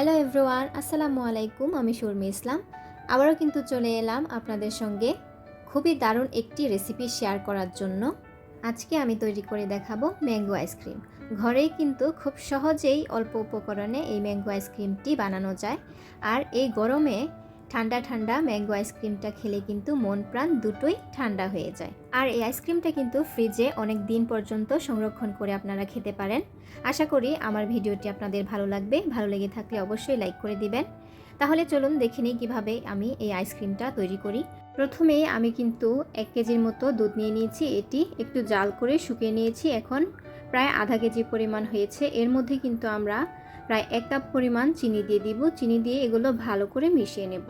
Hello everyone, আসসালামু আলাইকুম। আমি শর্মি ইসলাম। আবারও কিন্তু চলে এলাম আপনাদের সঙ্গে খুবই দারুণ একটি রেসিপি শেয়ার করার জন্য। আজকে আমি তৈরি করে দেখাবো ম্যাঙ্গো আইসক্রিম। ঘরেই কিন্তু খুব সহজেই অল্প উপকরণে এই ম্যাঙ্গো আইসক্রিমটি বানানো যায়। আর এই গরমে ঠান্ডা ঠান্ডা ম্যাঙ্গো আইসক্রিমটা খেলে কিন্তু মন প্রাণ দুটোই ঠান্ডা হয়ে যায়। আর এই আইসক্রিমটা কিন্তু ফ্রিজে অনেক দিন পর্যন্ত সংরক্ষণ করে আপনারা খেতে পারেন। আশা করি আমার ভিডিওটি আপনাদের ভালো লাগবে। ভালো লেগে থাকলে অবশ্যই লাইক করে দিবেন। তাহলে চলুন দেখে নিই কীভাবে আমি এই আইসক্রিমটা তৈরি করি। প্রথমে আমি কিন্তু 1 কেজির মতো দুধ নিয়ে নিয়েছি। এটি একটু জাল করে শুকিয়ে নিয়েছি। এখন প্রায় আধা কেজি পরিমাণ হয়েছে। এর মধ্যে কিন্তু আমরা প্রায় 1 কাপ পরিমাণ চিনি দিয়ে দিব। চিনি দিয়ে এগুলো ভালো করে মিশিয়ে নেব।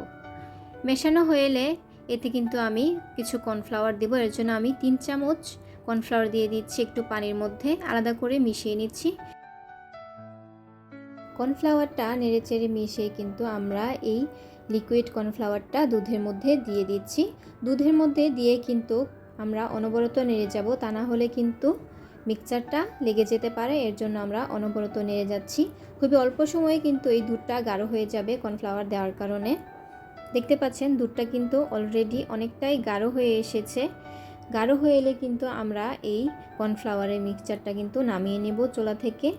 মেশানো হয়ে এলে এতে কিন্তু আমি কিছু কর্নফ্লাওয়ার দেব। এর জন্য আমি 3 চামচ কর্নফ্লাওয়ার দিয়ে দিচ্ছি একটু পানির মধ্যে, আলাদা করে মিশিয়ে নিচ্ছি। কর্নফ্লাওয়ারটা নেড়েচেড়ে মিশিয়ে কিন্তু আমরা এই লিকুইড কর্নফ্লাওয়ারটা দুধের মধ্যে দিয়ে দিচ্ছি। দুধের মধ্যে দিয়ে কিন্তু আমরা অনবরত নেড়ে যাব, তা না হলে কিন্তু মিক্সচারটা লেগে যেতে পারে। এর জন্য আমরা অনবরত নেড়ে যাচ্ছি। খুবই অল্প সময়ে কিন্তু এই দুধটা গাঢ় হয়ে যাবে কর্নফ্লাওয়ার দেওয়ার কারণে। দেখতে পাচ্ছেন দুধটা কিন্তু অলরেডি অনেকটাই গাঢ় হয়ে এসেছে। গাঢ় হয়ে এলে কিন্তু আমরা এই কর্নফ্লাওয়ারের মিক্সচারটা কিন্তু নামিয়ে নেব চুলা থেকে।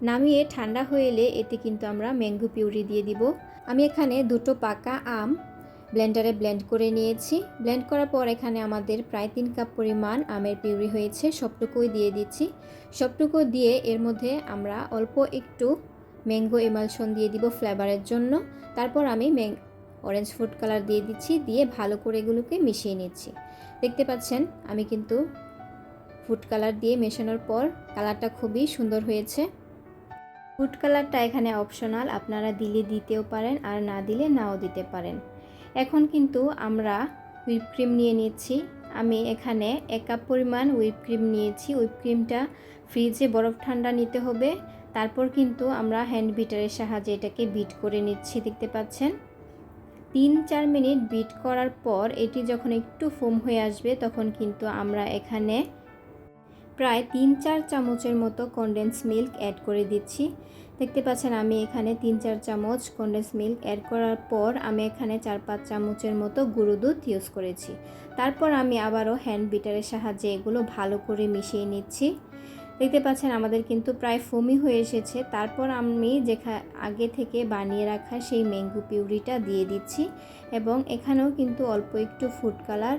নামিয়ে ঠান্ডা হয়ে এলে এতে কিন্তু আমরা ম্যাঙ্গো পিউরি দিয়ে দিব। আমি এখানে দুটো পাকা আম ব্লেন্ডারে ব্লেন্ড করে নিয়েছি। ব্লেন্ড করার পর এখানে আমাদের প্রায় 3 কাপ পরিমাণ আমের পিউরি হয়েছে। সবটুকুই দিয়ে দিচ্ছি। সবটুকু দিয়ে এর মধ্যে আমরা অল্প একটু ম্যাঙ্গো এমালশন দিয়ে দিব ফ্লেভারের জন্য। তারপর আমি অরেঞ্জ ফুড কালার দিয়ে দিচ্ছি। দিয়ে ভালো করে এগুলোকে মিশিয়ে নিচ্ছি। দেখতে পাচ্ছেন আমি কিন্তু ফুড কালার দিয়ে মেশানোর পর কালারটা খুবই সুন্দর হয়েছে। ফুড কালারটা এখানে অপশনাল, আপনারা দিলে দিতেও পারেন আর না দিলে নাও দিতে পারেন। এখন কিন্তু আমরা হুইপ ক্রিম নিয়ে নিচ্ছি। আমি এখানে 1 কাপ পরিমাণ হুইপ ক্রিম নিয়েছি। হুইপ ক্রিমটা ফ্রিজে বরফ ঠান্ডা নিতে হবে। তারপর কিন্তু আমরা হ্যান্ড বিটারের সাহায্যে এটাকে বিট করে নিচ্ছি। দেখতে পাচ্ছেন 3-4 মিনিট বিট করার পর এটি যখন একটু ফোম হয়ে আসবে তখন কিন্তু আমরা এখানে প্রায় 3-4 চামচের মতো কনডেন্স মিল্ক অ্যাড করে দিচ্ছি। দেখতে পাচ্ছেন আমি এখানে 3-4 চামচ কনডেন্স মিল্ক অ্যাড করার পর আমি এখানে 4-5 চামচের মতো গুঁড়ো দুধ ইউজ করেছি। তারপর আমি আবারও হ্যান্ড বিটারের সাহায্যে এগুলো ভালো করে মিশিয়ে নিচ্ছি। দেখতে পাচ্ছেন আমাদের কিন্তু প্রায় ফোমি হয়ে এসেছে। তারপর আমি আগে থেকে বানিয়ে রাখা সেই ম্যাঙ্গো পিউরিটা দিয়ে দিচ্ছি এবং এখানেও কিন্তু অল্প একটু ফুড কালার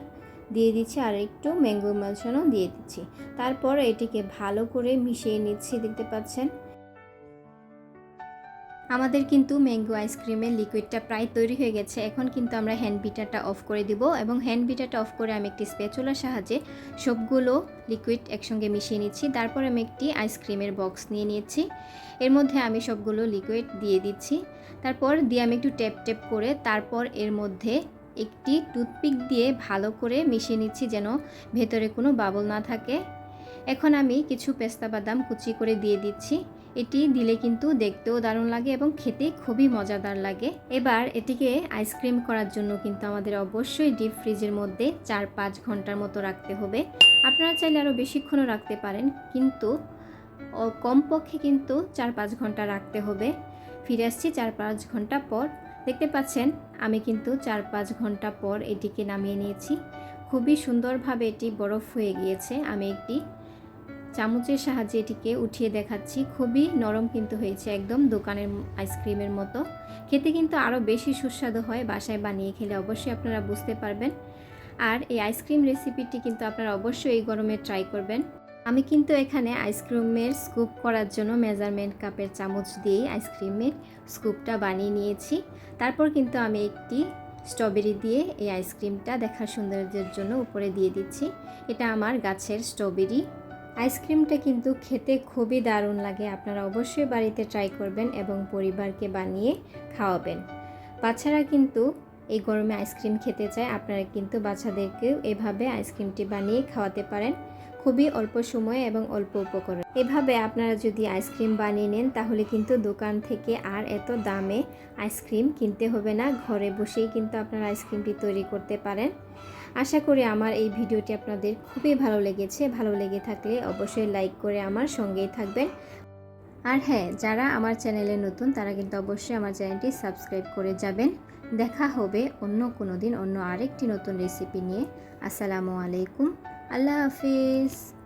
দিয়ে দিচ্ছি আর একটু ম্যাঙ্গো এমালশনও দিয়ে দিচ্ছি। তারপর এটিকে ভালো করে মিশিয়ে নিচ্ছি। দেখতে পাচ্ছেন আমাদের কিন্তু ম্যাঙ্গো আইসক্রিমের লিকুইডটা প্রায় তৈরি হয়ে গেছে। এখন কিন্তু আমরা হ্যান্ড বিটারটা অফ করে দিব এবং হ্যান্ড বিটারটা অফ করে আমি একটি স্প্যাচুলার সাহায্যে সবগুলো লিকুইড একসঙ্গে মিশিয়ে নিচ্ছি। তারপর আমি একটি আইসক্রিমের বক্স নিয়ে নিয়েছি। এর মধ্যে আমি সবগুলো লিকুইড দিয়ে দিচ্ছি। তারপর দিয়ে আমি একটু ট্যাপ ট্যাপ করে তারপর এর মধ্যে একটি টুথপিক দিয়ে ভালো করে মিশিয়ে নিচ্ছি যেন ভেতরে কোনো বাবল না থাকে। এখন আমি কিছু পেস্তা বাদাম কুচি করে দিয়ে দিচ্ছি। এটি দিলে কিন্তু দেখতেও দারুণ লাগে এবং খেতে খুবই মজাদার লাগে। এবার এটিকে আইসক্রিম করার জন্য কিন্তু আমাদের অবশ্যই ডিপ ফ্রিজের মধ্যে 4-5 ঘন্টার মতো রাখতে হবে। আপনারা চাইলে আরও বেশিক্ষণও রাখতে পারেন, কিন্তু কমপক্ষে কিন্তু 4-5 ঘন্টা রাখতে হবে। ফিরে আসছি 4-5 ঘন্টা পর। দেখতে পাচ্ছেন আমি কিন্তু 4-5 ঘন্টা পর এটিকে নামিয়ে নিয়েছি। খুবই সুন্দরভাবে এটি বরফ হয়ে গিয়েছে। আমি একটি চামচের সাহায্যে এটিকে উঠিয়ে দেখাচ্ছি। খুবই নরম কিন্তু হয়েছে, একদম দোকানের আইসক্রিমের মতো। খেতে কিন্তু আরও বেশি সুস্বাদু হয়। বাসায় বানিয়ে খেলে অবশ্যই আপনারা বুঝতে পারবেন। আর এই আইসক্রিম রেসিপিটি কিন্তু আপনারা অবশ্যই এই গরমে ট্রাই করবেন। আমি কিন্তু এখানে আইসক্রিমের স্কুপ করার জন্য মেজারমেন্ট কাপের চামচ দিয়েই আইসক্রিমের স্কুপটা বানিয়ে নিয়েছি। তারপর কিন্তু আমি একটি স্ট্রবেরি দিয়ে এই আইসক্রিমটা দেখার সৌন্দর্যের জন্য উপরে দিয়ে দিচ্ছি। এটা আমার গাছের স্ট্রবেরি। আইসক্রিমটা কিন্তু খেতে খুবই দারুণ লাগে। আপনারা অবশ্যই বাড়িতে ট্রাই করবেন এবং পরিবারকে বানিয়ে খাওয়াবেন। বাচ্চারা কিন্তু এই গরমে আইসক্রিম খেতে চায়। আপনারা কিন্তু বাচ্চাদেরকেও এভাবে আইসক্রিমটি বানিয়ে খাওয়াতে পারেন, খুবই অল্প সময়ে এবং অল্প উপকরণ। এভাবে আপনারা যদি আইসক্রিম বানিয়ে নেন তাহলে কিন্তু দোকান থেকে আর এত দামে আইসক্রিম কিনতে হবে না। ঘরে বসেই কিন্তু আপনারা আইসক্রিমটি তৈরি করতে পারেন। আশা করি আমার এই ভিডিওটি আপনাদের খুবই ভালো লেগেছে। ভালো লেগে থাকলে অবশ্যই লাইক করে আমার সঙ্গেই থাকবেন। আর হ্যাঁ, যারা আমার চ্যানেলে নতুন তারা কিন্তু অবশ্যই আমার চ্যানেলটি সাবস্ক্রাইব করে যাবেন। দেখা হবে অন্য কোনো দিন অন্য আরেকটি নতুন রেসিপি নিয়ে। আসসালামু আলাইকুম, আল্লাহ হাফিজ।